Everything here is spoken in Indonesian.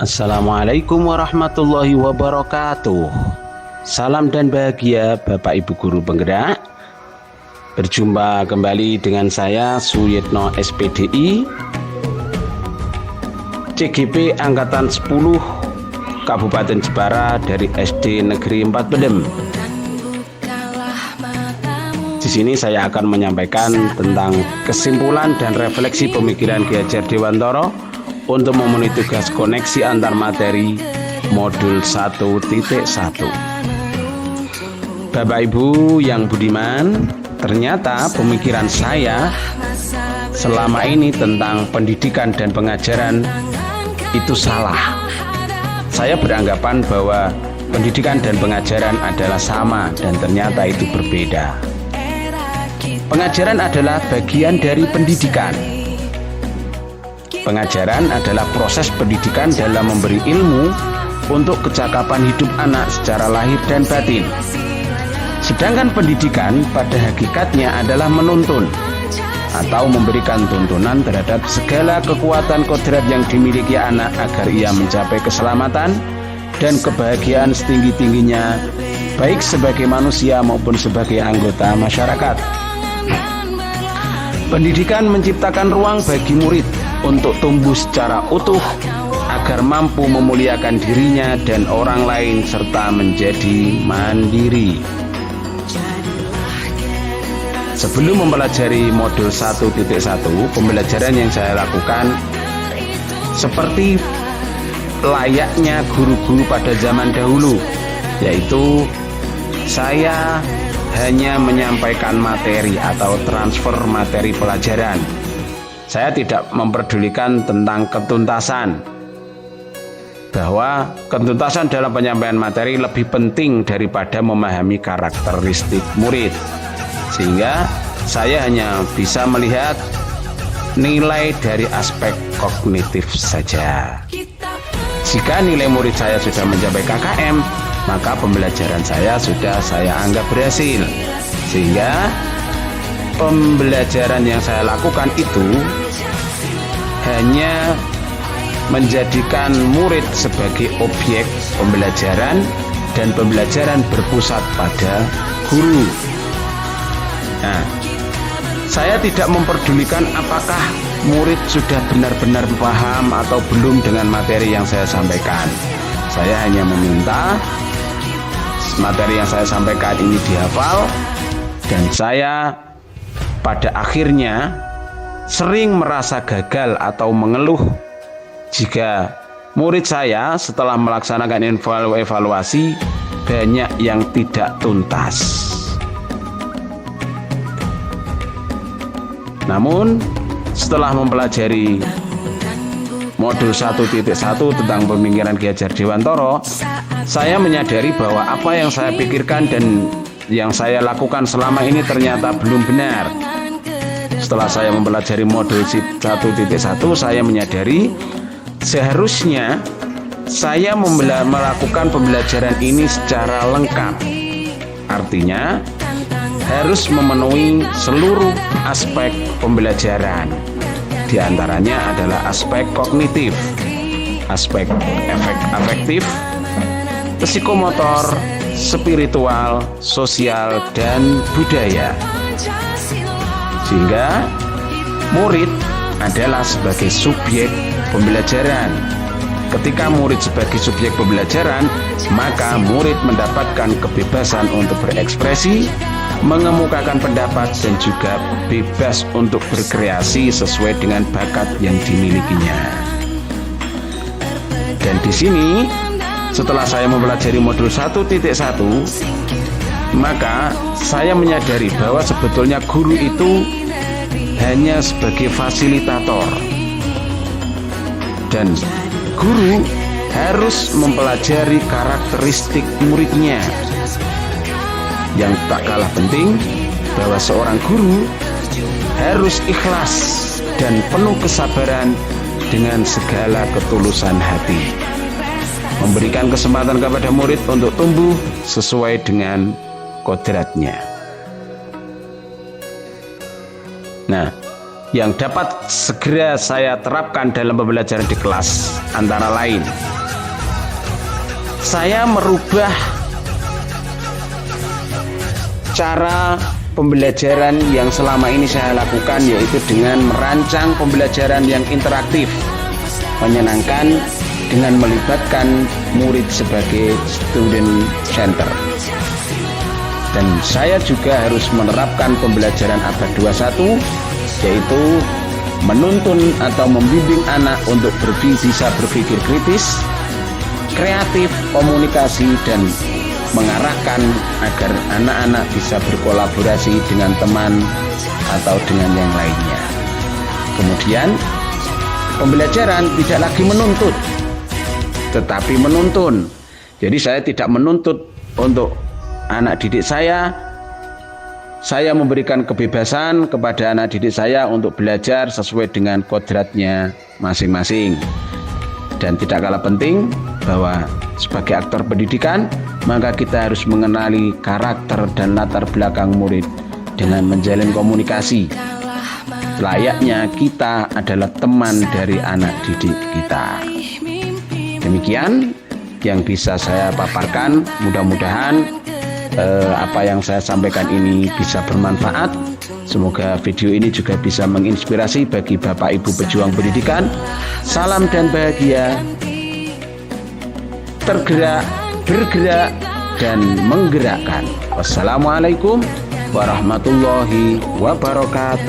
Assalamualaikum warahmatullahi wabarakatuh. Salam dan bahagia Bapak Ibu Guru Penggerak. Berjumpa kembali dengan saya Suyitno SPDI CGP Angkatan 10 Kabupaten Jepara dari SD Negeri 4 Bedem. Di sini saya akan menyampaikan tentang kesimpulan dan refleksi pemikiran Ki Hajar Dewantara untuk memenuhi tugas koneksi antar materi modul 1.1. Bapak Ibu yang budiman, ternyata pemikiran saya selama ini tentang pendidikan dan pengajaran itu salah. Saya beranggapan bahwa pendidikan dan pengajaran adalah sama dan ternyata itu berbeda. Pengajaran adalah bagian dari pendidikan. Pengajaran adalah proses pendidikan dalam memberi ilmu untuk kecakapan hidup anak secara lahir dan batin. Sedangkan pendidikan pada hakikatnya adalah menuntun atau memberikan tuntunan terhadap segala kekuatan kodrat yang dimiliki anak agar ia mencapai keselamatan dan kebahagiaan setinggi-tingginya, baik sebagai manusia maupun sebagai anggota masyarakat. Pendidikan menciptakan ruang bagi murid untuk tumbuh secara utuh agar mampu memuliakan dirinya dan orang lain serta menjadi mandiri. Sebelum mempelajari modul 1.1, pembelajaran yang saya lakukan seperti layaknya guru-guru pada zaman dahulu, yaitu saya hanya menyampaikan materi atau transfer materi pelajaran. Saya tidak memperdulikan tentang ketuntasan, bahwa ketuntasan dalam penyampaian materi lebih penting daripada memahami karakteristik murid, sehingga saya hanya bisa melihat nilai dari aspek kognitif saja. Jika nilai murid saya sudah mencapai KKM, maka pembelajaran saya sudah saya anggap berhasil, sehingga pembelajaran yang saya lakukan itu hanya menjadikan murid sebagai objek pembelajaran dan pembelajaran berpusat pada guru. Nah, saya tidak memperdulikan apakah murid sudah benar-benar paham atau belum dengan materi yang saya sampaikan. Saya hanya meminta materi yang saya sampaikan ini dihafal, dan saya pada akhirnya sering merasa gagal atau mengeluh jika murid saya setelah melaksanakan evaluasi banyak yang tidak tuntas. Namun setelah mempelajari modul 1.1 tentang pemikiran Ki Hajar Dewantara, saya menyadari bahwa apa yang saya pikirkan dan yang saya lakukan selama ini ternyata belum benar. Setelah saya mempelajari modul 1.1, saya menyadari seharusnya saya melakukan pembelajaran ini secara lengkap. Artinya harus memenuhi seluruh aspek pembelajaran. Di antaranya adalah aspek kognitif, aspek afektif, psikomotor, spiritual, sosial, dan budaya. Sehingga murid adalah sebagai subjek pembelajaran. Ketika murid sebagai subjek pembelajaran, maka murid mendapatkan kebebasan untuk berekspresi, mengemukakan pendapat, dan juga bebas untuk berkreasi sesuai dengan bakat yang dimilikinya. Dan di sini, setelah saya mempelajari modul 1.1, maka saya menyadari bahwa sebetulnya guru itu hanya sebagai fasilitator, dan guru harus mempelajari karakteristik muridnya. Yang tak kalah penting, bahwa seorang guru harus ikhlas dan penuh kesabaran dengan segala ketulusan hati, memberikan kesempatan kepada murid untuk tumbuh sesuai dengan kodratnya. Nah, yang dapat segera saya terapkan dalam pembelajaran di kelas antara lain saya merubah cara pembelajaran yang selama ini saya lakukan, yaitu dengan merancang pembelajaran yang interaktif, menyenangkan, dengan melibatkan murid sebagai student center. Dan saya juga harus menerapkan pembelajaran abad 21, yaitu menuntun atau membimbing anak untuk bisa berpikir kritis, kreatif, komunikasi, dan mengarahkan agar anak-anak bisa berkolaborasi dengan teman atau dengan yang lainnya. Kemudian pembelajaran tidak lagi menuntut, tetapi menuntun. Jadi saya tidak menuntut untuk anak didik saya memberikan kebebasan kepada anak didik saya untuk belajar sesuai dengan kodratnya masing-masing. Dan tidak kalah penting bahwa sebagai aktor pendidikan, maka kita harus mengenali karakter dan latar belakang murid dengan menjalin komunikasi. Layaknya kita adalah teman dari anak didik kita. Demikian yang bisa saya paparkan. Mudah-mudahan apa yang saya sampaikan ini bisa bermanfaat. Semoga video ini juga bisa menginspirasi bagi Bapak Ibu pejuang pendidikan. Salam dan bahagia, tergerak, bergerak, dan menggerakkan. Wassalamualaikum warahmatullahi wabarakatuh.